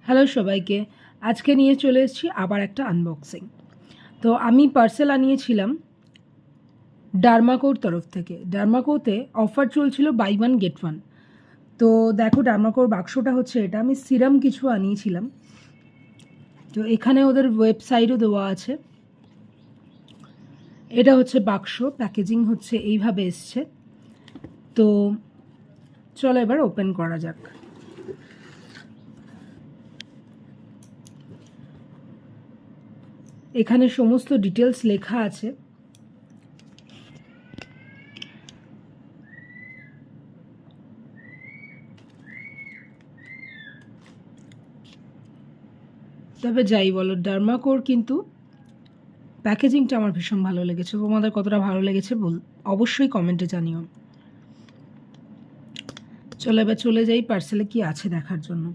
Hello সবাইকে, আজকে নিয়ে চলে এসেছি আবার একটা আনবক্সিং। তো আমি পার্সেল আনিয়েছিলাম ডার্মাকোর তরফ থেকে। ডার্মাকোতে অফার চলছিল বাই ওয়ান গেট ওয়ান। তো দেখো ডার্মাকোর বাক্সটা হচ্ছে এটা। আমি সিরাম কিছু আনিয়েছিলাম, তো এখানে ওদের ওয়েবসাইটও দেওয়া আছে। এটা হচ্ছে বাক্স, প্যাকেজিং হচ্ছে এইভাবে এসছে। তো চলো এবার ওপেন করা যাক। এখানে সমস্ত ডিটেলস লেখা আছে। তবে যাই বলো, ডার্মাকোর কিন্তু প্যাকেজিংটা আমার ভীষণ ভালো লেগেছে। তোমাদের কতটা ভালো লেগেছে অবশ্যই কমেন্টে জানিও। চলো এবার চলে যাই পার্সেলে কি আছে দেখার জন্য।